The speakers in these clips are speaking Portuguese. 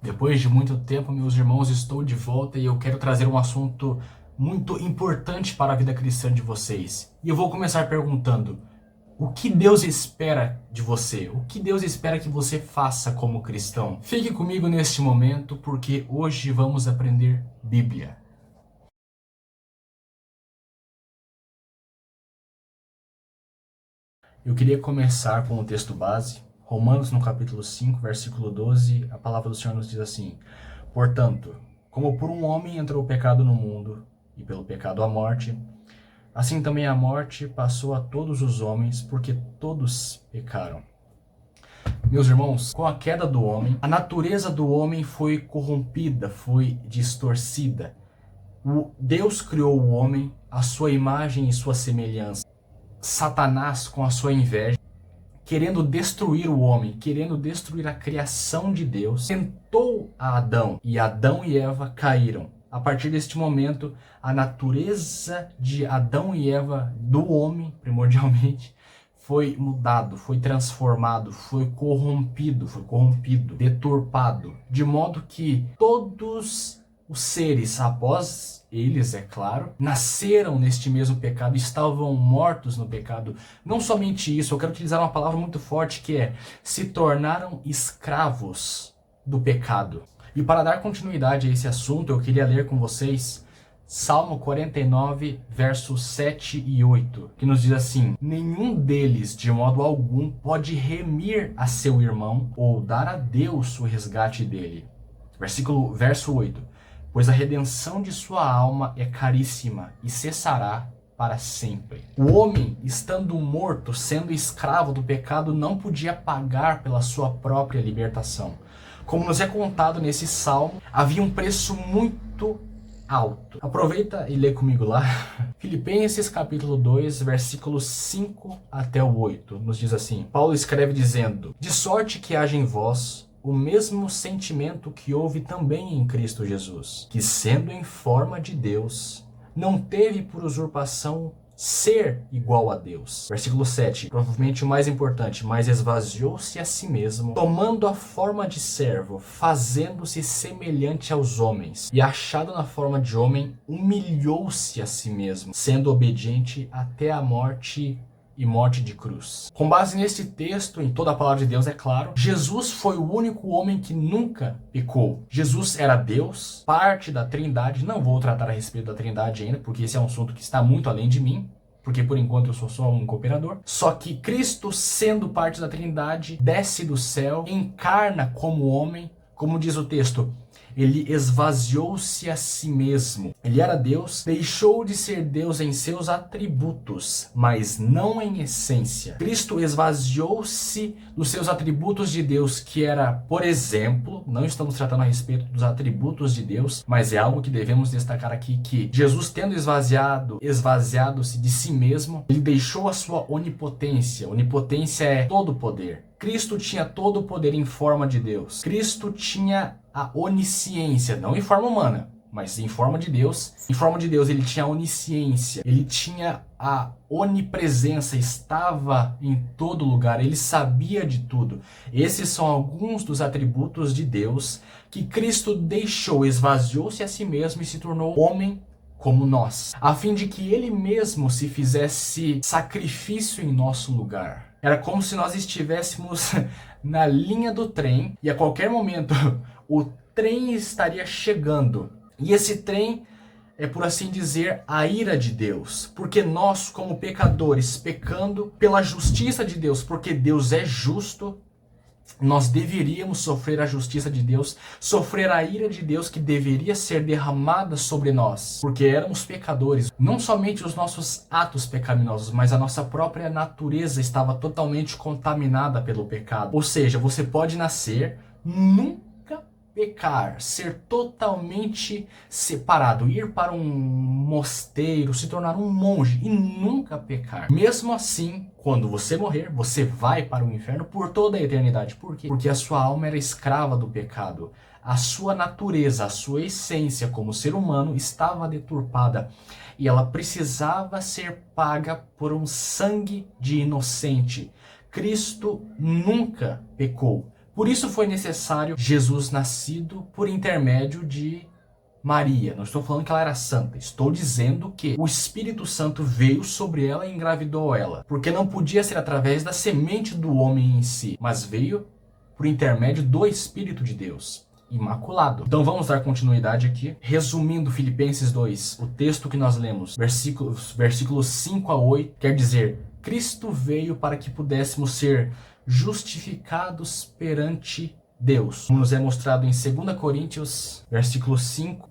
Depois de muito tempo, meus irmãos, estou de volta e eu quero trazer um assunto muito importante para a vida cristã de vocês. E eu vou começar perguntando: o que Deus espera de você? O que Deus espera que você faça como cristão? Fique comigo neste momento, porque hoje vamos aprender Bíblia. Eu queria começar com o texto base, Romanos no capítulo 5, versículo 12, a palavra do Senhor nos diz assim: Portanto, como por um homem entrou o pecado no mundo, e pelo pecado a morte, assim também a morte passou a todos os homens, porque todos pecaram. Meus irmãos, com a queda do homem, a natureza do homem foi corrompida, foi distorcida. Deus criou o homem à sua imagem e sua semelhança. Satanás, com a sua inveja, querendo destruir o homem, querendo destruir a criação de Deus, tentou a Adão, e Adão e Eva caíram. A partir deste momento, a natureza de Adão e Eva, do homem, primordialmente, foi mudado, foi transformado, foi corrompido, deturpado, de modo que todos os seres, após eles, é claro, nasceram neste mesmo pecado, estavam mortos no pecado. Não somente isso, eu quero utilizar uma palavra muito forte que é: se tornaram escravos do pecado. E para dar continuidade a esse assunto, eu queria ler com vocês Salmo 49, versos 7 e 8, que nos diz assim: Nenhum deles, de modo algum, pode remir a seu irmão ou dar a Deus o resgate dele. Verso 8: Pois a redenção de sua alma é caríssima e cessará para sempre. O homem, estando morto, sendo escravo do pecado, não podia pagar pela sua própria libertação. Como nos é contado nesse salmo, havia um preço muito alto. Aproveita e lê comigo lá. Filipenses capítulo 2, versículos 5 até o 8, nos diz assim: Paulo escreve dizendo: De sorte que haja em vós o mesmo sentimento que houve também em Cristo Jesus, que sendo em forma de Deus, não teve por usurpação ser igual a Deus. Versículo 7, provavelmente o mais importante: Mas esvaziou-se a si mesmo, tomando a forma de servo, fazendo-se semelhante aos homens, e achado na forma de homem, humilhou-se a si mesmo, sendo obediente até a morte e morte de cruz. Com base nesse texto, em toda a palavra de Deus, é claro, Jesus foi o único homem que nunca pecou. Jesus era Deus, parte da Trindade. Não vou tratar a respeito da Trindade ainda, porque esse é um assunto que está muito além de mim, porque por enquanto eu sou só um cooperador. Só que Cristo, sendo parte da Trindade, desce do céu, encarna como homem, como diz o texto: ele esvaziou-se a si mesmo. Ele era Deus, deixou de ser Deus em seus atributos, mas não em essência. Cristo esvaziou-se dos seus atributos de Deus, que era, por exemplo, não estamos tratando a respeito dos atributos de Deus, mas é algo que devemos destacar aqui, que Jesus, tendo esvaziado-se de si mesmo, ele deixou a sua onipotência. Onipotência é todo poder. Cristo tinha todo o poder em forma de Deus. Cristo tinha a onisciência, não em forma humana, mas em forma de Deus. Em forma de Deus, ele tinha a onisciência, ele tinha a onipresença, estava em todo lugar, ele sabia de tudo. Esses são alguns dos atributos de Deus que Cristo deixou, esvaziou-se a si mesmo e se tornou homem como nós, a fim de que ele mesmo se fizesse sacrifício em nosso lugar. Era como se nós estivéssemos na linha do trem e a qualquer momento o trem estaria chegando. E esse trem é, por assim dizer, a ira de Deus. Porque nós, como pecadores, pecando pela justiça de Deus, porque Deus é justo, nós deveríamos sofrer a justiça de Deus, sofrer a ira de Deus que deveria ser derramada sobre nós, porque éramos pecadores. Não somente os nossos atos pecaminosos, mas a nossa própria natureza estava totalmente contaminada pelo pecado. Ou seja, você pode nascer, nunca pecar, ser totalmente separado, ir para um mosteiro, se tornar um monge e nunca pecar. Mesmo assim, quando você morrer, você vai para o inferno por toda a eternidade. Por quê? Porque a sua alma era escrava do pecado. A sua natureza, a sua essência como ser humano estava deturpada. E ela precisava ser paga por um sangue de inocente. Cristo nunca pecou. Por isso foi necessário Jesus nascido por intermédio de Maria. Não estou falando que ela era santa. Estou dizendo que o Espírito Santo veio sobre ela e engravidou ela. Porque não podia ser através da semente do homem em si, mas veio por intermédio do Espírito de Deus, imaculado. Então vamos dar continuidade aqui. Resumindo Filipenses 2, o texto que nós lemos, versículos 5 a 8, quer dizer, Cristo veio para que pudéssemos ser justificados perante Deus, como nos é mostrado em 2 Coríntios,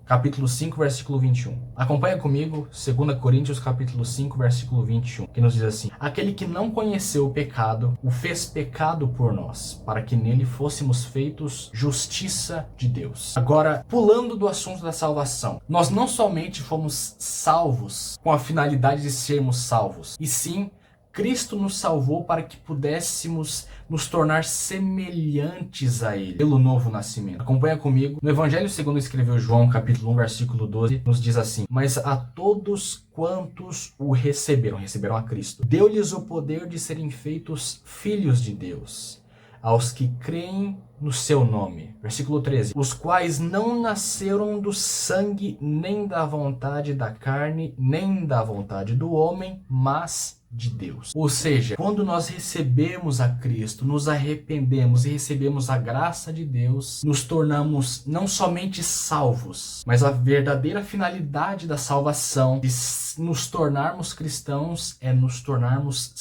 capítulo 5, versículo 21. Acompanha comigo, 2 Coríntios, capítulo 5, versículo 21, que nos diz assim: aquele que não conheceu o pecado, o fez pecado por nós, para que nele fôssemos feitos justiça de Deus. Agora, pulando do assunto da salvação, nós não somente fomos salvos com a finalidade de sermos salvos, e sim, Cristo nos salvou para que pudéssemos nos tornar semelhantes a Ele pelo novo nascimento. Acompanha comigo. No Evangelho segundo escreveu João, capítulo 1, versículo 12, nos diz assim: mas a todos quantos o receberam a Cristo, deu-lhes o poder de serem feitos filhos de Deus, aos que creem no seu nome. Versículo 13. Os quais não nasceram do sangue, nem da vontade da carne, nem da vontade do homem, mas de Deus. Ou seja, quando nós recebemos a Cristo, nos arrependemos e recebemos a graça de Deus, nos tornamos não somente salvos, mas a verdadeira finalidade da salvação, de nos tornarmos cristãos, é nos tornarmos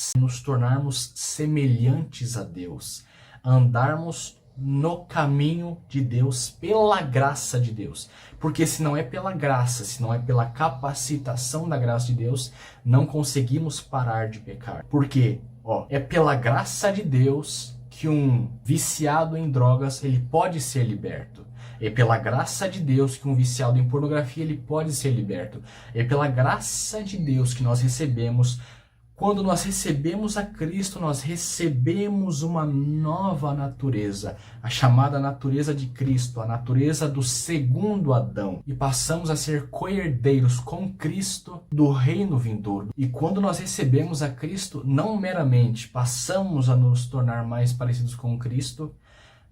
semelhantes a Deus, andarmos no caminho de Deus, pela graça de Deus. Porque se não é pela graça, se não é pela capacitação da graça de Deus, não conseguimos parar de pecar. Porque, é pela graça de Deus que um viciado em drogas, ele pode ser liberto. É pela graça de Deus que um viciado em pornografia, ele pode ser liberto. É pela graça de Deus que nós recebemos. Quando nós recebemos a Cristo, nós recebemos uma nova natureza, a chamada natureza de Cristo, a natureza do segundo Adão, e passamos a ser co-herdeiros com Cristo do reino vindouro. E quando nós recebemos a Cristo, não meramente passamos a nos tornar mais parecidos com Cristo,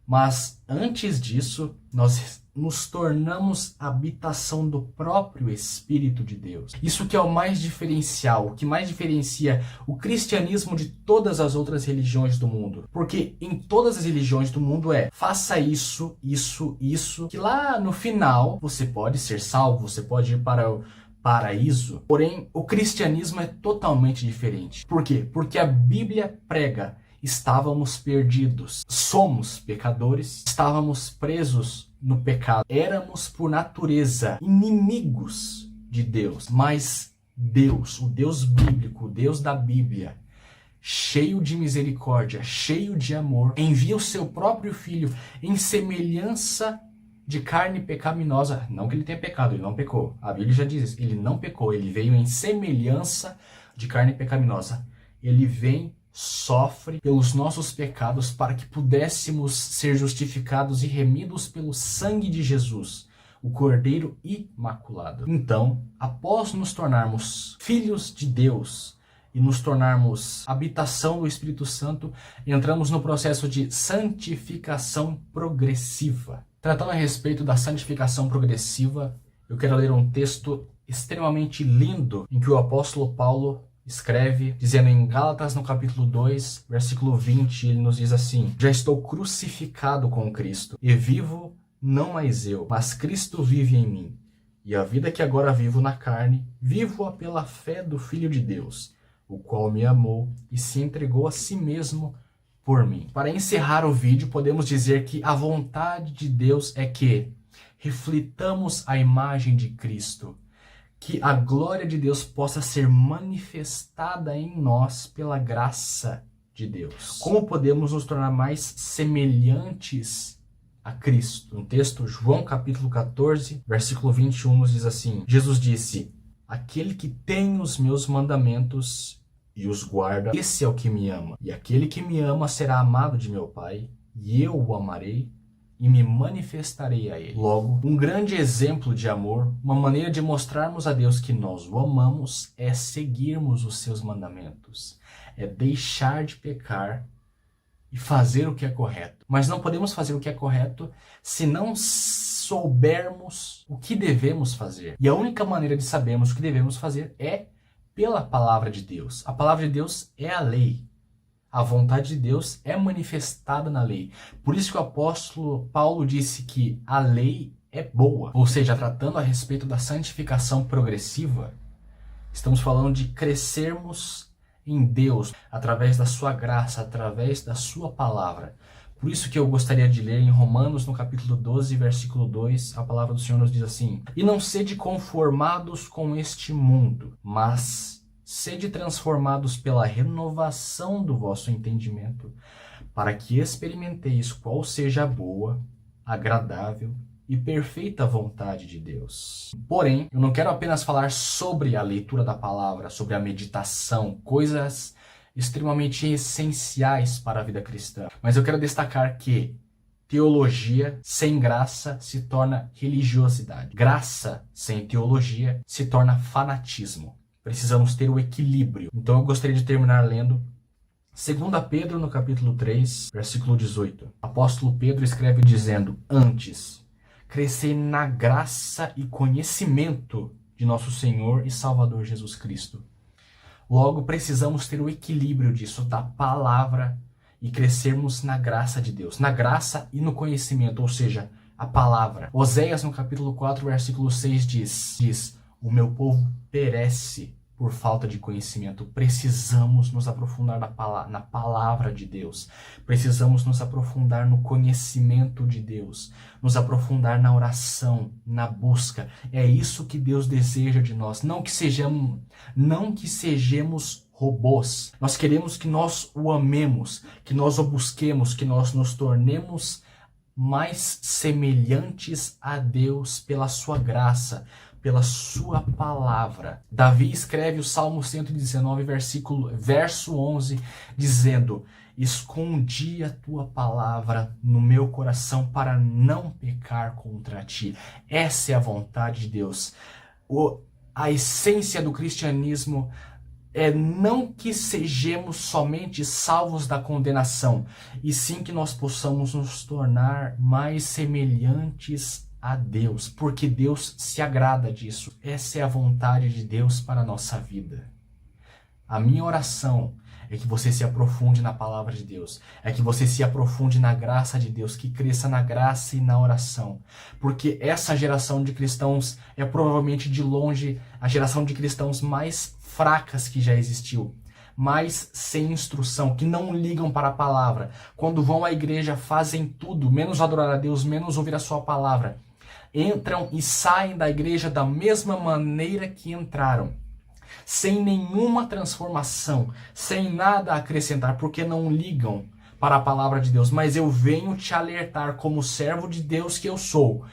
mas antes disso, nós nos tornamos habitação do próprio Espírito de Deus. Isso que é o mais diferencial, o que mais diferencia o cristianismo de todas as outras religiões do mundo. Porque em todas as religiões do mundo faça isso, que lá no final você pode ser salvo, você pode ir para o paraíso. Porém, o cristianismo é totalmente diferente. Por quê? Porque a Bíblia prega: estávamos perdidos, somos pecadores, estávamos presos no pecado, éramos por natureza inimigos de Deus, mas Deus, o Deus bíblico, o Deus da Bíblia, cheio de misericórdia, cheio de amor, envia o seu próprio Filho em semelhança de carne pecaminosa. Não que ele tenha pecado, ele não pecou. A Bíblia já diz isso, ele não pecou, ele veio em semelhança de carne pecaminosa. Ele vem, sofre pelos nossos pecados para que pudéssemos ser justificados e remidos pelo sangue de Jesus, o Cordeiro Imaculado. Então, após nos tornarmos filhos de Deus e nos tornarmos habitação do Espírito Santo, entramos no processo de santificação progressiva. Tratando a respeito da santificação progressiva, eu quero ler um texto extremamente lindo em que o apóstolo Paulo escreve, dizendo em Gálatas, no capítulo 2, versículo 20, ele nos diz assim: já estou crucificado com Cristo, e vivo não mais eu, mas Cristo vive em mim. E a vida que agora vivo na carne, vivo-a pela fé do Filho de Deus, o qual me amou e se entregou a si mesmo por mim. Para encerrar o vídeo, podemos dizer que a vontade de Deus é que reflitamos a imagem de Cristo, que a glória de Deus possa ser manifestada em nós pela graça de Deus. Como podemos nos tornar mais semelhantes a Cristo? No texto, João capítulo 14, versículo 21, nos diz assim: Jesus disse: aquele que tem os meus mandamentos e os guarda, esse é o que me ama. E aquele que me ama será amado de meu Pai, e eu o amarei e me manifestarei a ele. Logo, um grande exemplo de amor, uma maneira de mostrarmos a Deus que nós o amamos, é seguirmos os seus mandamentos, é deixar de pecar e fazer o que é correto. Mas não podemos fazer o que é correto se não soubermos o que devemos fazer. E a única maneira de sabermos o que devemos fazer é pela palavra de Deus. A palavra de Deus é a lei. A vontade de Deus é manifestada na lei. Por isso que o apóstolo Paulo disse que a lei é boa. Ou seja, tratando a respeito da santificação progressiva, estamos falando de crescermos em Deus através da sua graça, através da sua palavra. Por isso que eu gostaria de ler em Romanos, no capítulo 12, versículo 2, a palavra do Senhor nos diz assim: E não sede conformados com este mundo, mas sede transformados pela renovação do vosso entendimento, para que experimenteis qual seja a boa, agradável e perfeita vontade de Deus. Porém, eu não quero apenas falar sobre a leitura da palavra, sobre a meditação, coisas extremamente essenciais para a vida cristã. Mas eu quero destacar que teologia sem graça se torna religiosidade. Graça sem teologia se torna fanatismo. Precisamos ter o equilíbrio. Então eu gostaria de terminar lendo 2 Pedro, no capítulo 3, versículo 18. O apóstolo Pedro escreve dizendo: Antes, crescei na graça e conhecimento de nosso Senhor e Salvador Jesus Cristo. Logo, precisamos ter o equilíbrio disso, da palavra, e crescermos na graça de Deus. Na graça e no conhecimento, ou seja, a palavra. Oséias, no capítulo 4, versículo 6, diz: O meu povo perece por falta de conhecimento. Precisamos nos aprofundar na palavra de Deus. Precisamos nos aprofundar no conhecimento de Deus. Nos aprofundar na oração, na busca. É isso que Deus deseja de nós. Não que sejamos robôs. Nós queremos que nós o amemos, que nós o busquemos, que nós nos tornemos mais semelhantes a Deus pela sua graça, pela sua palavra. Davi escreve o Salmo 119, verso 11, dizendo: Escondi a tua palavra no meu coração para não pecar contra ti. Essa é a vontade de Deus. A essência do cristianismo é não que sejamos somente salvos da condenação, e sim que nós possamos nos tornar mais semelhantes a Deus, porque Deus se agrada disso. Essa é a vontade de Deus para a nossa vida. A minha oração é que você se aprofunde na palavra de Deus, é que você se aprofunde na graça de Deus, que cresça na graça e na oração, porque essa geração de cristãos é provavelmente de longe a geração de cristãos mais fracas que já existiu, mais sem instrução, que não ligam para a palavra. Quando vão à igreja fazem tudo, menos adorar a Deus, menos ouvir a sua palavra. Entram e saem da igreja da mesma maneira que entraram, sem nenhuma transformação, sem nada a acrescentar, porque não ligam para a palavra de Deus. Mas eu venho te alertar, como servo de Deus que eu sou,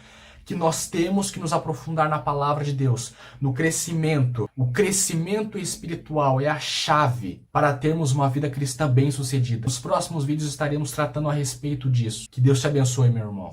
que nós temos que nos aprofundar na palavra de Deus, no crescimento. O crescimento espiritual é a chave para termos uma vida cristã bem-sucedida. Nos próximos vídeos estaremos tratando a respeito disso. Que Deus te abençoe, meu irmão.